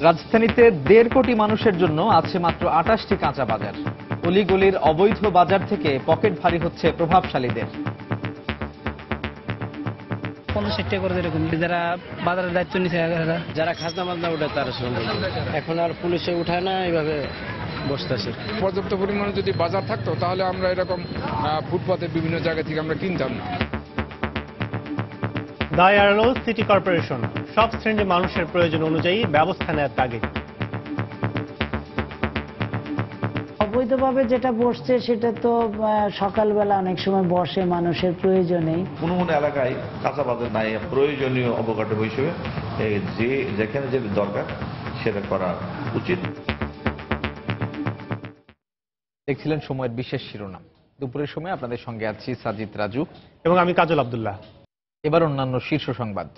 রাজধানীতে ১.৫ কোটি মানুষের জন্য আছে মাত্র ২৮টি কাঁচা বাজার। অলিগলির অবৈধ বাজার থেকে পকেট ভারী হচ্ছে প্রভাবশালীদের। ৫০ টাকা করে এরকম যারা বাজারের দায়িত্ব নিচ্ছে, যারা খাজনা মাজনা ওঠে তারা এখন আর পুলিশে উঠায় না, এইভাবে বসতেছে। পর্যাপ্ত পরিমাণে যদি বাজার থাকতো তাহলে আমরা এরকম ফুটপাতের বিভিন্ন জায়গা থেকে আমরা কিনতাম না। দায় এড়ালো সিটি কর্পোরেশন, সব শ্রেণীর মানুষের প্রয়োজন অনুযায়ী ব্যবস্থা নেওয়ার তাগিদ। অবৈধভাবে যেটা বসছে সেটা তো সকালবেলা অনেক সময় বসে মানুষের প্রয়োজনেই। কোনো কোনো এলাকায় কাঁচা বাজার নাই, প্রয়োজনীয় অবকাঠামো হিসেবে যেখানে যে দরকার সেটা করা উচিত। দেখছিলেন সময়ের বিশেষ শিরোনাম। দুপুরের সময় আপনাদের সঙ্গে আছি সাজিদ রাজু এবং আমি কাজল আব্দুল্লাহ। এবার অন্যান্য শীর্ষ সংবাদ।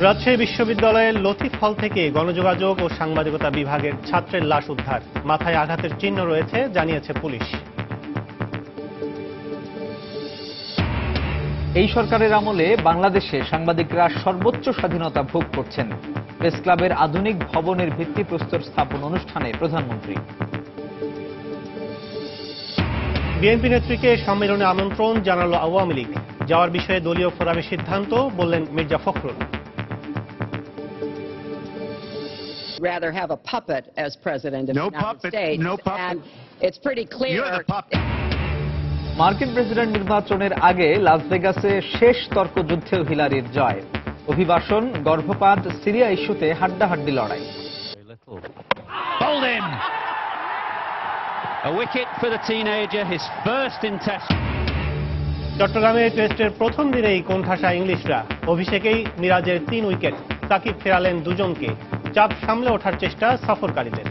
রাজশাহী বিশ্ববিদ্যালয়ের লতিফ হল থেকে গণযোগাযোগ ও সাংবাদিকতা বিভাগের ছাত্রের লাশ উদ্ধার, মাথায় আঘাতের চিহ্ন রয়েছে জানিয়েছে পুলিশ। এই সরকারের আমলে বাংলাদেশে সাংবাদিকরা সর্বোচ্চ স্বাধীনতা ভোগ করছেন। প্রেস ক্লাবের আধুনিক ভবনের ভিত্তিপ্রস্তর স্থাপন অনুষ্ঠানে প্রধানমন্ত্রী। বিএনপি নেত্রীকে সম্মেলনে আমন্ত্রণ জানালো আওয়ামী লীগ, যাওয়ার বিষয়ে দলীয় ফোরামের সিদ্ধান্ত, বললেন Mirza Fakhrul. Rather have a puppet as president of the United States. No puppet. And it's pretty clear. You're the puppet. মার্কিন প্রেসিডেন্ট নির্বাচনের আগে লাস ভেগাসে শেষ তর্কযুদ্ধেও হিলারির জয়। অভিবাসন, গর্ভপাত, সিরিয়া ইস্যুতে হাড্ডাহাড্ডি লড়াই। Bowled in. A wicket for the teenager, his first in Test. চট্টগ্রামে টেস্টের প্রথম দিনেই কোণঠাসা ইংলিশরা, অভিষেকেই মিরাজের ৩ উইকেট, সাকিব ফেরালেন দুজনকে, চাপ সামলে ওঠার চেষ্টা সফরকারীদের।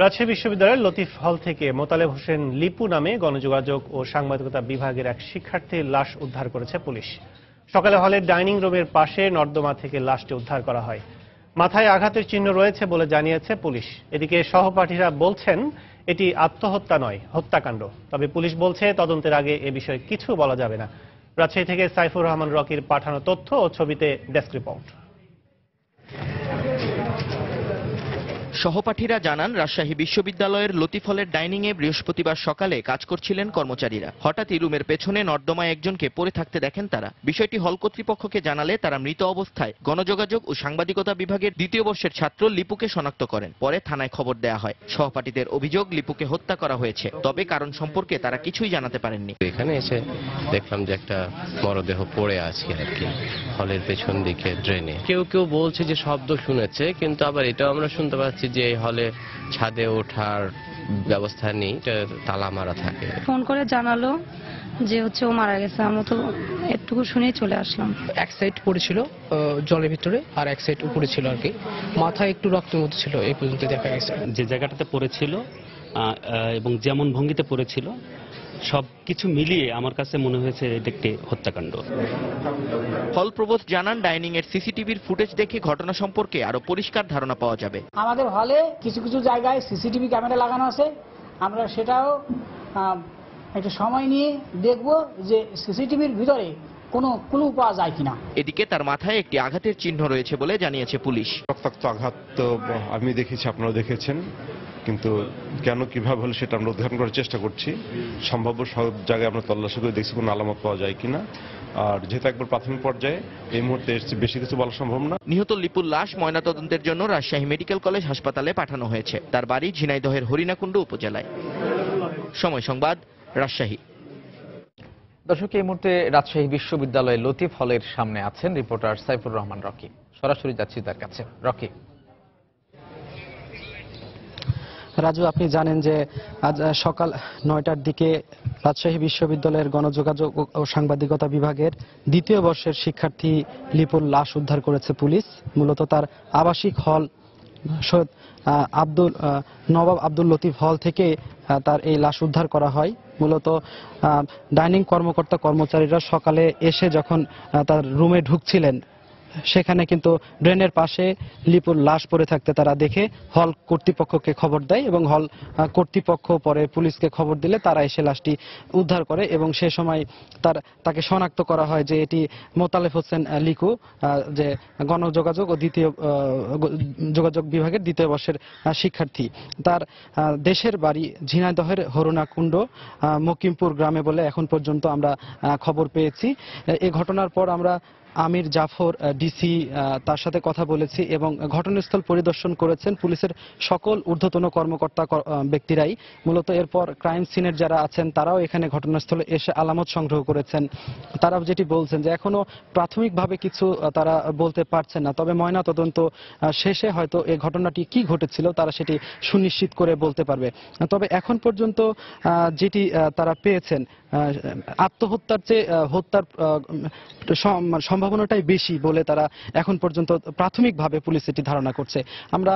রাজশাহী বিশ্ববিদ্যালয়ের লতিফ হল থেকে মোতালেব হোসেন লিপু নামে গণযোগাযোগ ও সাংবাদিকতা বিভাগের এক শিক্ষার্থীর লাশ উদ্ধার করেছে পুলিশ। সকালে হলের ডাইনিং রুমের পাশে নর্দমা থেকে লাশটি উদ্ধার করা হয়। মাথায় আঘাতের চিহ্ন রয়েছে বলে জানিয়েছে পুলিশ। এদিকে সহপাঠীরা বলছেন এটি আত্মহত্যা নয়, হত্যাকাণ্ড। তবে পুলিশ বলছে তদন্তের আগে এ বিষয়ে কিছু বলা যাবে না। রাজশাহী থেকে সাইফুর রহমান রকির পাঠানো তথ্য ও ছবিতে ডেস্ক রিপোর্ট। সহপাঠীরা জানান, রাজশাহী বিশ্ববিদ্যালয়ের লতিফ হলের ডাইনিংয়ে বৃহস্পতিবার সকালে কাজ করছিলেন কর্মচারীরা। হঠাৎই রুমের পেছনে নর্দমায় একজনকে পড়ে থাকতে দেখেন তারা। বিষয়টি হল কর্তৃপক্ষকে জানালে তারা মৃত অবস্থায় গণযোগাযোগ ও সাংবাদিকতা বিভাগের ২য় বর্ষের ছাত্র লিপুকে শনাক্ত করেন। পরে থানায় খবর দেয়া হয়। সহপাঠীদের অভিযোগ, লিপুকে হত্যা করা হয়েছে, তবে কারণ সম্পর্কে তারা কিছুই জানাতে পারেননি। এখানে এসে দেখলাম যে একটা মরদেহ পড়ে আছে আর কি, হলের পেছন দিকে ড্রেনে। কেউ কেউ বলছে যে শব্দ শুনেছে, কিন্তু আবার এটাও আমরা শুনতে পাচ্ছি যে এই হলে ছাদে ওঠার ব্যবস্থা নেই, তালা মারা থাকে। ফোন করে জানালো যে ও মারা গেছে, আমরা তো একটুকু শুনেই চলে আসলাম। এক সাইড পড়েছিল জলের ভিতরে, আর এক সাইড উপরে ছিল আর কি, মাথায় একটু রক্তের মতো ছিল, এই পর্যন্ত দেখা গেছে। যে জায়গাটাতে পড়েছিল এবং যেমন ভঙ্গিতে পড়েছিল, সবকিছু মিলিয়ে আমার কাছে মনে হয়েছে এটা একটি হত্যাকাণ্ড। হল প্রবোধ জানান, ডাইনিং এর সিসিটিভির ফুটেজ দেখে ঘটনা সম্পর্কে আরো পরিষ্কার ধারণা পাওয়া যাবে। আমাদের হলে কিছু কিছু জায়গায় সিসিটিভি ক্যামেরা লাগানো আছে, আমরা সেটাও একটা সময় নিয়ে দেখব যে সিসিটিভির ভিতরে কোনো ক্লু পাওয়া যায় কিনা। এদিকে তার মাথায় একটি আঘাতের চিহ্ন রয়েছে বলে জানিয়েছে পুলিশ। রক্তাক্ত আঘাত তো আমি দেখেছি, আপনারা দেখেছেন, কিন্তু কেন কিভাবে হলো সেটা আমরা উদ্ধার করার চেষ্টা করছি। সম্ভাব্য সব জায়গায় আমরা তল্লাশি করে দেখছি কোনো আলামত পাওয়া যায় কিনা। আর যেহেতু একবার প্রাথমিক পর্যায়ে, এই মুহূর্তে বেশি কিছু বলা সম্ভব না। নিহত লিপুর লাশ ময়নাতদন্তের জন্য রাজশাহী মেডিকেল কলেজ হাসপাতালে পাঠানো হয়েছে। তার বাড়ি ঝিনাইদহের হরিণাকুণ্ড উপজেলায়। সময় সংবাদ, রাজশাহী। দর্শক, এই মুহূর্তে রাজশাহী বিশ্ববিদ্যালয়ের লতিফ হলের সামনে আছেন রিপোর্টার সাইফুর রহমান রকি। সরাসরি যাচ্ছি তার কাছে। রকি। রাজু, আপনি জানেন যে আজ সকাল ৯টার দিকে রাজশাহী বিশ্ববিদ্যালয়ের গণযোগাযোগ ও সাংবাদিকতা বিভাগের ২য় বর্ষের শিক্ষার্থী লিপুর লাশ উদ্ধার করেছে পুলিশ। মূলত তার আবাসিক হল সৈয়দ নবাব আব্দুল লতিফ হল থেকে তার এই লাশ উদ্ধার করা হয়। মূলত ডাইনিং কর্মকর্তা কর্মচারীরা সকালে এসে যখন তার রুমে ঢুকছিলেন, সেখানে কিন্তু ড্রেনের পাশে লিপুর লাশ পড়ে থাকতে তারা দেখে হল কর্তৃপক্ষকে খবর দেয় এবং হল কর্তৃপক্ষ পরে পুলিশকে খবর দিলে তারা এসে লাশটি উদ্ধার করে এবং সে সময় তাকে শনাক্ত করা হয় যে এটি মোতালেব হোসেন লিকু, যে গণযোগাযোগ ও যোগাযোগ বিভাগের 2য় বর্ষের শিক্ষার্থী। তার দেশের বাড়ি ঝিনাইদহের হরুণাকুণ্ড মকিমপুর গ্রামে বলে এখন পর্যন্ত আমরা খবর পেয়েছি। এই ঘটনার পর আমরা আমির জাফর ডিসি তার সাথে কথা বলেছি এবং ঘটনাস্থল পরিদর্শন করেছেন পুলিশের সকল ঊর্ধ্বতন কর্মকর্তা ব্যক্তিরাই। মূলত এরপর ক্রাইম সিনের যারা আছেন তারাও এখানে ঘটনাস্থলে এসে আলামত সংগ্রহ করেছেন। তারা যেটি বলছেন যে এখনো প্রাথমিকভাবে কিছু তারা বলতে পারছেন না, তবে ময়না তদন্ত শেষে হয়তো এই ঘটনাটি কি ঘটেছিল তারা সেটি সুনিশ্চিত করে বলতে পারবে। তবে এখন পর্যন্ত যেটি তারা পেয়েছেন, আত্মহত্যার চেয়ে হত্যার সম্ভাবনাটাই বেশি বলে তারা এখন পর্যন্ত প্রাথমিকভাবে পুলিশ এটি ধারণা করছে। আমরা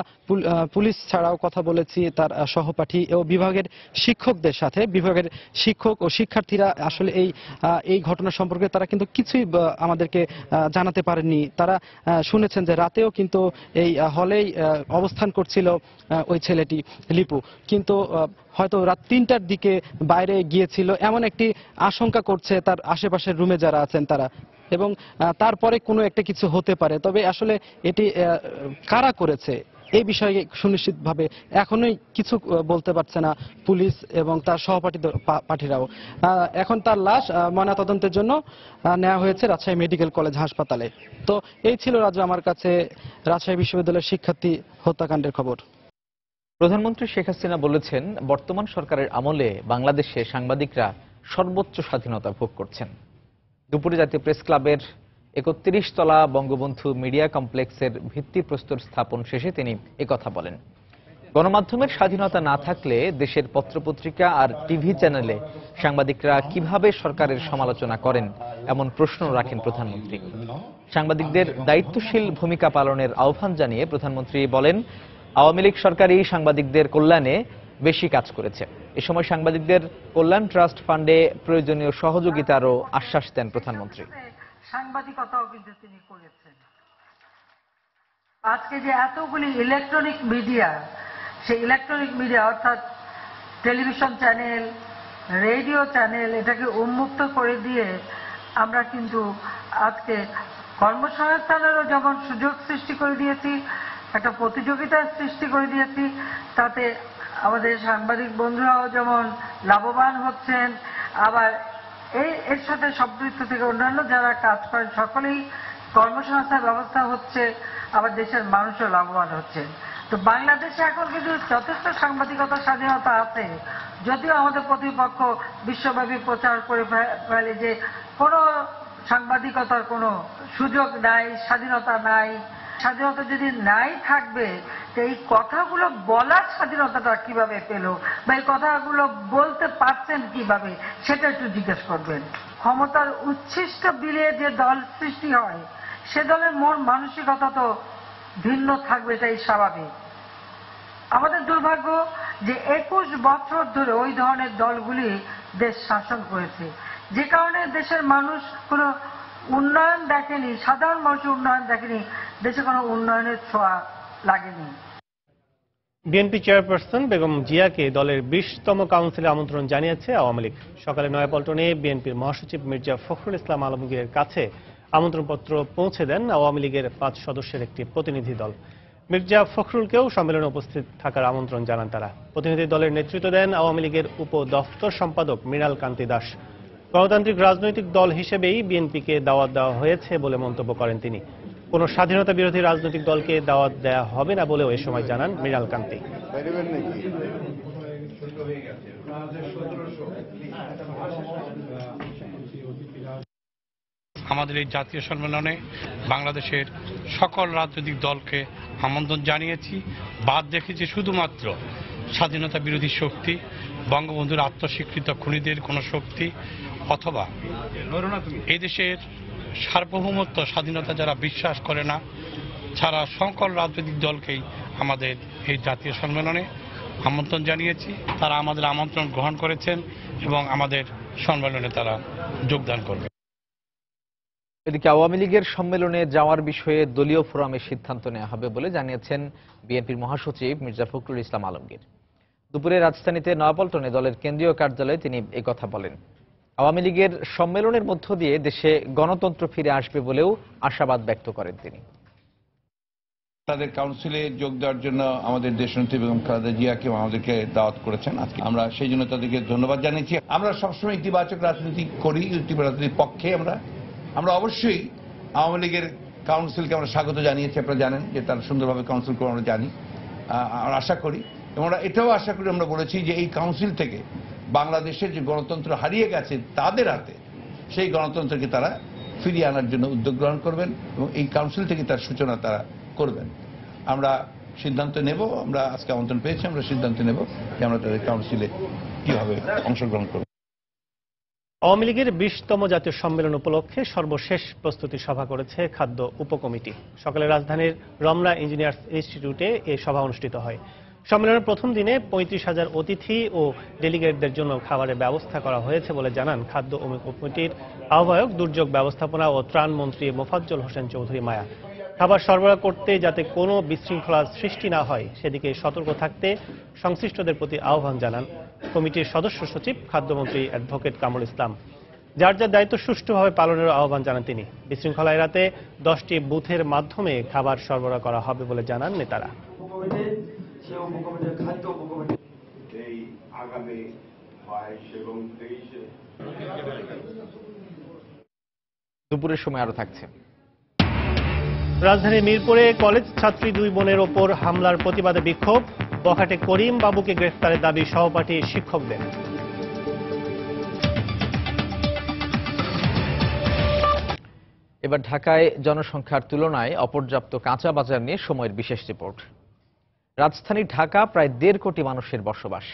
পুলিশ ছাড়াও কথা বলেছি তার সহপাঠী ও বিভাগের শিক্ষকদের সাথে। বিভাগের শিক্ষক ও শিক্ষার্থীরা আসলে এই ঘটনা সম্পর্কে তারা কিন্তু কিছুই আমাদেরকে জানাতে পারেননি। তারা শুনেছেন যে রাতেও কিন্তু এই হলেই অবস্থান করছিল ওই ছেলেটি লিপু, কিন্তু হয়তো রাত 3টার দিকে বাইরে গিয়েছিল এমন একটি আশঙ্কা করছে তার আশেপাশের রুমে যারা আছেন তারা, এবং তারপরে কোনো একটা কিছু হতে পারে। তবে আসলে এটি কারা করেছে এই বিষয়ে সুনিশ্চিতভাবে এখনোই কিছু বলতে পারছে না পুলিশ এবং তার সহপাঠীরাও। এখন তার লাশ ময়নাতদন্তের জন্য নেওয়া হয়েছে রাজশাহী মেডিকেল কলেজ হাসপাতালে। তো এই ছিল রাজু আমার কাছে রাজশাহী বিশ্ববিদ্যালয়ের শিক্ষার্থী হত্যাকাণ্ডের খবর। প্রধানমন্ত্রী শেখ হাসিনা বলেছেন, বর্তমান সরকারের আমলে বাংলাদেশে সাংবাদিকরা সর্বোচ্চ স্বাধীনতা ভোগ করছেন। দুপুরে জাতীয় প্রেস ক্লাবের 31 তলা বঙ্গবন্ধু মিডিয়া কমপ্লেক্সের ভিত্তিপ্রস্তর স্থাপন শেষে তিনি একথা বলেন। গণমাধ্যমের স্বাধীনতা না থাকলে দেশের পত্রপত্রিকা আর টিভি চ্যানেলে সাংবাদিকরা কিভাবে সরকারের সমালোচনা করেন এমন প্রশ্ন রাখেন প্রধানমন্ত্রী। সাংবাদিকদের দায়িত্বশীল ভূমিকা পালনের আহ্বান জানিয়ে প্রধানমন্ত্রী বলেন, আওয়ামী লীগ সরকারই সাংবাদিকদের কল্যাণে বেশি কাজ করেছে। এ সময় সাংবাদিকদের কল্যাণ ট্রাস্ট ফান্ডে প্রয়োজনীয় সহযোগিতারও আশ্বাস দেন প্রধানমন্ত্রী। সাংবাদিকতাও কিন্তু তিনি করেছেন। আজকে যে এতগুলি ইলেকট্রনিক মিডিয়া, সেই ইলেকট্রনিক মিডিয়া অর্থাৎ টেলিভিশন চ্যানেল, রেডিও চ্যানেল, এটাকে উন্মুক্ত করে দিয়ে আমরা কিন্তু আজকে কর্মসংস্থানেরও যেমন সুযোগ সৃষ্টি করে দিয়েছি, একটা প্রতিযোগিতার সৃষ্টি করে দিয়েছি, তাতে আমাদের সাংবাদিক বন্ধুরাও যেমন লাভবান হচ্ছেন, আবার এর সাথে সম্পৃক্ত থেকে অন্যান্য যারা কাজ করেন সকলেই কর্মসংস্থান ব্যবস্থা হচ্ছে, আবার দেশের মানুষও লাভবান হচ্ছেন। তো বাংলাদেশে এখন কিন্তু যথেষ্ট সাংবাদিকতার স্বাধীনতা আছে, যদিও আমাদের প্রতিপক্ষ বিশ্বব্যাপী প্রচার করে ফেলে যে কোনো সাংবাদিকতার কোনো সুযোগ নাই, স্বাধীনতা নাই। স্বাধীনতা যদি নাই থাকবে তো এই কথাগুলো বলার স্বাধীনতাটা কিভাবে পেল, বা এই কথাগুলো বলতে পারছেন কিভাবে, সেটা একটু জিজ্ঞেস করবেন। ক্ষমতার উচ্ছিষ্ট বিলে যে দল সৃষ্টি হয়, সে দলের মন মানসিকতা তো ভিন্ন থাকবে, এটাই স্বাভাবিক। আমাদের দুর্ভাগ্য যে 21 বছর ধরে ওই ধরনের দলগুলি দেশ শাসন করেছে, যে কারণে দেশের মানুষ কোনো উন্নয়ন দেখেনি, সাধারণ মানুষের উন্নয়ন দেখেনি, দেশে কোনো উন্নয়নের ছোঁয়া লাগেনি। বিএনপি চেয়ারপারসন বেগম জিয়াকে দলের 20তম কাউন্সিলে আমন্ত্রণ জানিয়েছে আওয়ামী লীগ। সকালে নয়াপল্টনে বিএনপির মহাসচিব মির্জা ফখরুল ইসলাম আলমগীরের কাছে আমন্ত্রণপত্র পৌঁছে দেন আওয়ামী লীগের 5 সদস্যের একটি প্রতিনিধি দল। মির্জা ফখরুলকেও সম্মেলনে উপস্থিত থাকার আমন্ত্রণ জানান তারা। প্রতিনিধি দলের নেতৃত্ব দেন আওয়ামী লীগের উপদপ্তর সম্পাদক মৃণাল কান্তি দাস। গণতান্ত্রিক রাজনৈতিক দল হিসেবেই বিএনপিকে দাওয়াত দেওয়া হয়েছে বলে মন্তব্য করেন তিনি। কোনো স্বাধীনতা বিরোধী রাজনৈতিক দলকে দাওয়াত দেওয়া হবে না বলেও এ সময় জানান মৃণাল কান্তি। আমাদের এই জাতীয় সম্মেলনে বাংলাদেশের সকল রাজনৈতিক দলকে আমন্ত্রণ জানিয়েছি। বাদ রেখেছি শুধুমাত্র স্বাধীনতা বিরোধী শক্তি, বঙ্গবন্ধুর আত্মস্বীকৃত খুনিদের কোনো শক্তি, অথবা এই দেশের সার্বভৌমত্ব স্বাধীনতা যারা বিশ্বাস করে না, ছাড়া সকল রাজনৈতিক দলকেই আমাদের এই জাতীয় সম্মেলনে আমন্ত্রণ জানিয়েছি। তারা আমাদের আমন্ত্রণ গ্রহণ করেছেন এবং আমাদের সম্মেলনে তারা যোগদান করবে। এদিকে আওয়ামী লীগের সম্মেলনে যাওয়ার বিষয়ে দলীয় ফোরামে সিদ্ধান্ত নেওয়া হবে বলে জানিয়েছেন বিএনপির মহাসচিব মির্জা ফখরুল ইসলাম আলমগীর। দুপুরে রাজধানীতে নয়াপল্টনে দলের কেন্দ্রীয় কার্যালয়ে তিনি এই কথা বলেন। আওয়ামী লীগের সম্মেলনের মধ্য দিয়ে দেশে গণতন্ত্র ফিরে আসবে বলেও আশাবাদ ব্যক্ত করেন তিনি। তাদের কাউন্সিলে যোগ দেওয়ার জন্য আমাদের দেশনেত্রী বেগম খালেদা জিয়াকে আমাদেরকে দাওয়াত করেছেন। আজকে আমরা সেই জন্য তাদেরকে ধন্যবাদ জানিয়েছি। আমরা সবসময় ইতিবাচক রাজনীতি করি, ইতিবাচক রাজনীতির পক্ষে আমরা অবশ্যই আওয়ামী লীগের কাউন্সিলকে আমরা স্বাগত জানিয়েছি। আপনারা জানেন যে তারা সুন্দরভাবে কাউন্সিল করে আমরা জানি, আমরা আশা করি এবং আমরা এটাও আশা করি, আমরা বলেছি যে এই কাউন্সিল থেকে বাংলাদেশের যে গণতন্ত্র হারিয়ে গেছে তাদের হাতে, সেই গণতন্ত্রকে তারা ফিরিয়ে আনার জন্য উদ্যোগ গ্রহণ করবেন এবং এই কাউন্সিল থেকে তার সূচনা তারা করবেন। আমরা সিদ্ধান্ত নেব, আমরা আজকে আমন্ত্রণ পেয়েছি, আমরা সিদ্ধান্ত নেব যে আমরা তাদের কাউন্সিলে কিভাবে অংশগ্রহণ করব। আওয়ামী লীগের 20তম জাতীয় সম্মেলন উপলক্ষে সর্বশেষ প্রস্তুতি সভা করেছে খাদ্য উপকমিটি। সকালে রাজধানীর রমনা ইঞ্জিনিয়ার্স ইনস্টিটিউটে এই সভা অনুষ্ঠিত হয়। সম্মেলনের প্রথম দিনে 35,000 অতিথি ও ডেলিগেটদের জন্য খাবারের ব্যবস্থা করা হয়েছে বলে জানান খাদ্য উপকমিটির আহ্বায়ক, দুর্যোগ ব্যবস্থাপনা ও ত্রাণ মন্ত্রী মোফাজ্জল হোসেন চৌধুরী মায়া। খাবার সরবরাহ করতে যাতে কোনো বিশৃঙ্খলার সৃষ্টি না হয় সেদিকে সতর্ক থাকতে সংশ্লিষ্টদের প্রতি আহ্বান জানান কমিটির সদস্য সচিব খাদ্যমন্ত্রী অ্যাডভোকেট কামরুল ইসলাম। যার যার দায়িত্ব সুষ্ঠুভাবে পালনের আহ্বান জানান তিনি। বিশৃঙ্খলা এড়াতে 10টি বুথের মাধ্যমে খাবার সরবরাহ করা হবে বলে জানান নেতারা। দুপুরের সময় আরো থাকছে। রাজধানীর মিরপুরে কলেজ ছাত্রী 2 বোনের ওপর হামলার প্রতিবাদে বিক্ষোভ। বখাটে করিম বাবুকে গ্রেফতারের দাবি সহপাঠী শিক্ষকদের। এবার ঢাকায় জনসংখ্যার তুলনায় অপর্যাপ্ত কাঁচা বাজার নিয়ে সময়ের বিশেষ রিপোর্ট। রাজধানী ঢাকা প্রায় 1.5 কোটি মানুষের বসবাস,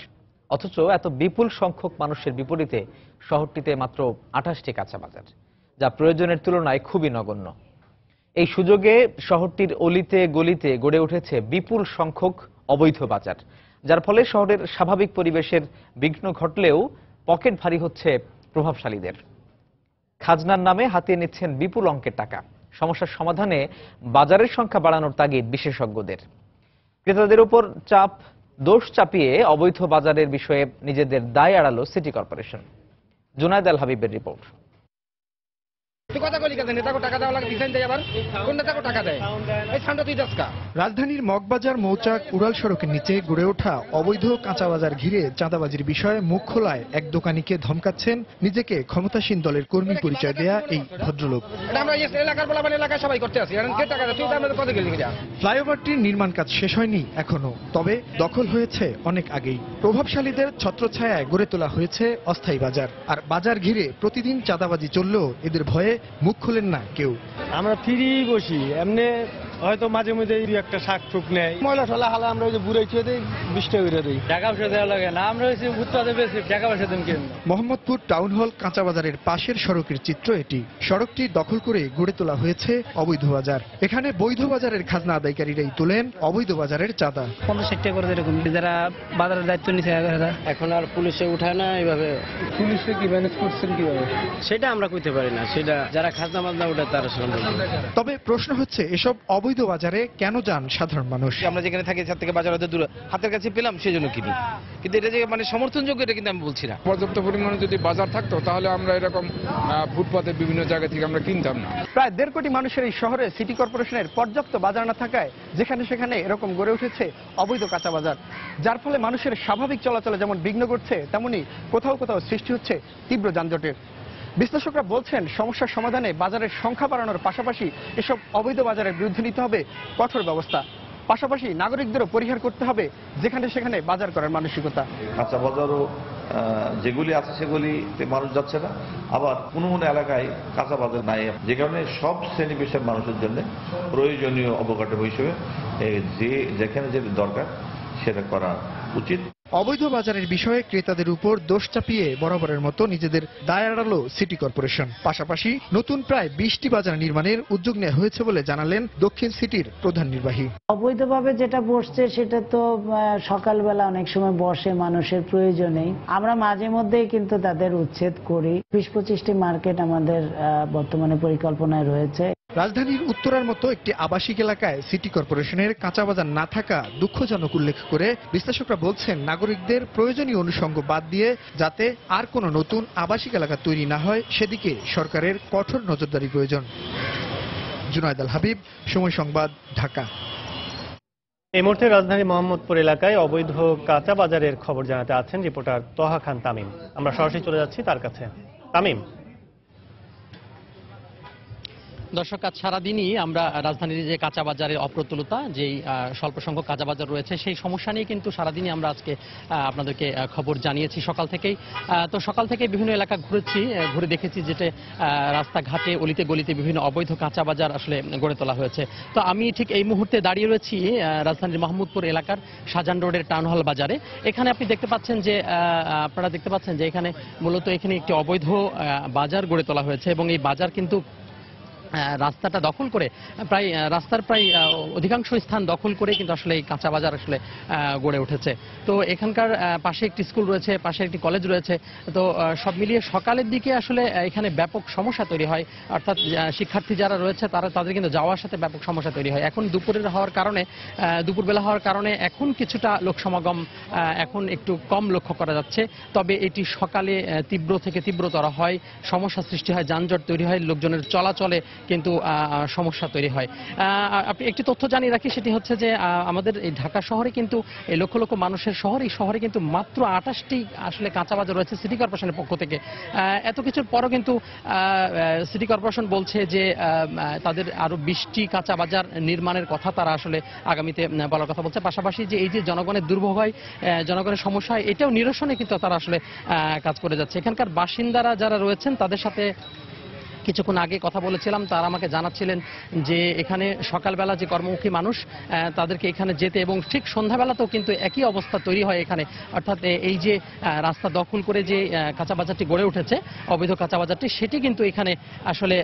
অথচ এত বিপুল সংখ্যক মানুষের বিপরীতে শহরটিতে মাত্র 28টি কাঁচা বাজার, যা প্রয়োজনের তুলনায় খুবই নগণ্য। এই সুযোগে শহরটির অলিতে গলিতে গড়ে উঠেছে বিপুল সংখ্যক অবৈধ বাজার, যার ফলে শহরের স্বাভাবিক পরিবেশের বিঘ্ন ঘটলেও পকেট ভারী হচ্ছে প্রভাবশালীদের। খাজনার নামে হাতিয়ে নিচ্ছেন বিপুল অঙ্কের টাকা। সমস্যার সমাধানে বাজারের সংখ্যা বাড়ানোর তাগিদ বিশেষজ্ঞদের। ক্রেতাদের উপর দোষ চাপিয়ে অবৈধ বাজারের বিষয়ে নিজেদের দায় এড়ালো সিটি কর্পোরেশন। জুনায়েদ আল হাবিবের রিপোর্ট। রাজধানীর মগবাজার মৌচাক উড়াল সড়কের নিচে গড়ে ওঠা অবৈধ কাঁচা বাজার ঘিরে চাঁদাবাজির বিষয়ে মুখ খোলায় এক দোকানিকে ধমকাচ্ছেন নিজেকে ক্ষমতাসীন দলের কর্মী পরিচয় দেয়া এই ভদ্রলোক। ফ্লাইওভারটির নির্মাণ কাজ শেষ হয়নি এখনো, তবে দখল হয়েছে অনেক আগেই। প্রভাবশালীদের ছত্রছায়ায় গড়ে তোলা হয়েছে অস্থায়ী বাজার। আর বাজার ঘিরে প্রতিদিন চাঁদাবাজি চললেও এদের ভয়ে মুখ খুলেন না কেউ। আমরা ফিরি বসি, এমনি হয়তো মাঝে মধ্যে একটা শাক টুক নেয়, ময়লা টলা হালা আমরা ওই যে বুড়াই ছুঁয়ে দিই, 20 টাকা করে দিই। টাকা পয়সা দেওয়া লাগে না, আমরা হয়েছি উৎপাদে বেশি টাকা পয়সা দেন কেন। মোহাম্মদপুর টাউন হল কাঁচা বাজারের পাশের সড়কের চিত্র এটি। সড়কটি দখল করে গড়ে তোলা হয়েছে অবৈধ বাজার। এখানে বৈধ বাজারের খাজনা আদায়কারীরাই তোলেন অবৈধ বাজারের চাঁদা। 50-60 টাকা করে এরকম যারা বাজারের দায়িত্ব নিচ্ছে। এখন আর পুলিশে উঠায় না, এইভাবে পুলিশে কি ম্যানেজ করছেন কিভাবে সেটা আমরা কইতে পারি না, সেটা যারা খাজনা মাজনা উঠায় তারা সম্ভব। তবে প্রশ্ন হচ্ছে এসব অবৈধ বাজারে কেন যান সাধারণ মানুষ? আমরা যেখানে থাকি তার থেকে বাজার হতে দূরে, হাতের কাছে পেলাম সেজন্য কিনি, কিন্তু এটা যে মানে সমর্থনযোগ্য এটা কিন্তু আমি বলছি না। পর্যাপ্ত পরিমাণে যদি বাজার থাকতো তাহলে আমরা এরকম ফুটপাতের বিভিন্ন জায়গা থেকে আমরা কিনতাম না। প্রায় 1.5 কোটি মানুষের এই শহরে সিটি কর্পোরেশনের পর্যাপ্ত বাজার না থাকায় যেখানে সেখানে এরকম গড়ে উঠেছে অবৈধ কাঁচা বাজার, যার ফলে মানুষের স্বাভাবিক চলাচলে যেমন বিঘ্ন ঘটছে, তেমনি কোথাও কোথাও সৃষ্টি হচ্ছে তীব্র যানজটের। বিশ্লেষকরা বলছেন সমস্যার সমাধানে বাজারের সংখ্যা বাড়ানোর পাশাপাশি এসব অবৈধ বাজারের বিরুদ্ধে নিতে হবে কঠোর ব্যবস্থা। পাশাপাশি নাগরিকদেরও পরিহার করতে হবে যেখানে সেখানে বাজার করার মানসিকতা। কাঁচা বাজারও যেগুলি আছে সেগুলিতে মানুষ যাচ্ছে না, আবার কোনো কোনো এলাকায় কাঁচা বাজার নাই, যে কারণে সব শ্রেণী পেশার মানুষের জন্য প্রয়োজনীয় অবকাঠামো হিসেবে যেখানে যেটা দরকার সেটা করা উচিত। অবৈধ বাজারের বিষয়ে ক্রেতাদের উপর দোষ চাপিয়ে বরাবরের মতো নিজেদের দায় এড়ালো সিটি কর্পোরেশন। পাশাপাশি নতুন প্রায় 20টি বাজার নির্মাণের উদ্যোগ নেওয়া হয়েছে বলে জানালেন দক্ষিণ সিটির প্রধান নির্বাহী। অবৈধভাবে যেটা বসছে সেটা তো সকালবেলা অনেক সময় বসে মানুষের প্রয়োজনেই, আমরা মাঝে মধ্যেই কিন্তু তাদের উচ্ছেদ করি। 20-25টি মার্কেট আমাদের বর্তমানে পরিকল্পনায় রয়েছে। রাজধানীর উত্তরার মতো একটি আবাসিক এলাকায় সিটি কর্পোরেশনের কাঁচা বাজার না থাকা দুঃখজনক উল্লেখ করে বিশ্লেষকরা বলছেন, নাগরিকদের প্রয়োজনীয় অনুষঙ্গ বাদ দিয়ে যাতে আর কোনো নতুন আবাসিক এলাকা তৈরি না হয় সেদিকে সরকারের কঠোর নজরদারি প্রয়োজন। জুনায়েদ আল হাবিব, সময় সংবাদ, ঢাকা। এই মুহূর্তে রাজধানীর মোহাম্মদপুর এলাকায় অবৈধ কাঁচা বাজারের খবর জানাতে আছেন রিপোর্টার তোহা খান তামিম। আমরা সরাসরি চলে যাচ্ছি তার কাছে। তামিম। দর্শক, আজ সারাদিনই আমরা রাজধানীর যে কাঁচা বাজারের অপ্রতুলতা, যেই স্বল্প সংখ্যক কাঁচা বাজার রয়েছে সেই সমস্যা নিয়ে কিন্তু সারাদিনই আমরা আজকে আপনাদেরকে খবর জানিয়েছি সকাল থেকেই। তো সকাল থেকে বিভিন্ন এলাকা ঘুরে দেখেছি যেটা রাস্তাঘাটে অলিতে গলিতে বিভিন্ন অবৈধ কাঁচা বাজার আসলে গড়ে তোলা হয়েছে। তো আমি ঠিক এই মুহূর্তে দাঁড়িয়ে রয়েছি রাজধানীর মোহাম্মদপুর এলাকার শাহজাহান রোডের টাউন হল বাজারে। এখানে আপনি দেখতে পাচ্ছেন যে আপনারা দেখতে পাচ্ছেন যে এখানে মূলত এখানে একটি অবৈধ বাজার গড়ে তোলা হয়েছে এবং এই বাজার কিন্তু রাস্তাটা দখল করে রাস্তার প্রায় অধিকাংশ স্থান দখল করে কিন্তু আসলে এই কাঁচা বাজার আসলে গড়ে উঠেছে। তো এখানকার পাশে একটি স্কুল রয়েছে, পাশে একটি কলেজ রয়েছে। তো সব মিলিয়ে সকালের দিকে আসলে এখানে ব্যাপক সমস্যা তৈরি হয়, অর্থাৎ শিক্ষার্থী যারা রয়েছে তাদের কিন্তু যাওয়ার সাথে ব্যাপক সমস্যা তৈরি হয়। এখন দুপুরবেলা হওয়ার কারণে এখন কিছুটা লোক সমাগম এখন একটু কম লক্ষ্য করা যাচ্ছে। তবে এটি সকালে তীব্র থেকে তীব্রতর হয়, সমস্যা সৃষ্টি হয়, যানজট তৈরি হয়, লোকজনের চলাচলে কিন্তু সমস্যা তৈরি হয়। আপনি একটি তথ্য জানিয়ে রাখি, সেটি হচ্ছে যে আমাদের এই ঢাকা শহরে কিন্তু এই লক্ষ লক্ষ মানুষের এই শহরে কিন্তু মাত্র 28টি আসলে কাঁচা বাজার রয়েছে সিটি কর্পোরেশনের পক্ষ থেকে। এত কিছুর পরও কিন্তু সিটি কর্পোরেশন বলছে যে তাদের আরো 20টি কাঁচা বাজার নির্মাণের কথা তারা আসলে আগামীতে বলার কথা বলছে। পাশাপাশি যে এই যে জনগণের দুর্ভোগ হয়, জনগণের সমস্যা হয়, এটাও নিরসনে কিন্তু তারা আসলে কাজ করে যাচ্ছে। এখানকার বাসিন্দারা যারা রয়েছেন তাদের সাথে কিছুক্ষণ আগে কথা বলেছিলাম, তারা আমাকে জানাচ্ছিলেন যে এখানে সকালবেলা যে কর্মমুখী মানুষ তাদেরকে এখানে যেতে এবং ঠিক সন্ধ্যাবেলাতেও কিন্তু একই অবস্থা তৈরি হয় এখানে। অর্থাৎ এই যে রাস্তা দখল করে যে কাঁচা বাজারটি গড়ে উঠেছে, অবৈধ কাঁচা বাজারটি, সেটি কিন্তু এখানে আসলে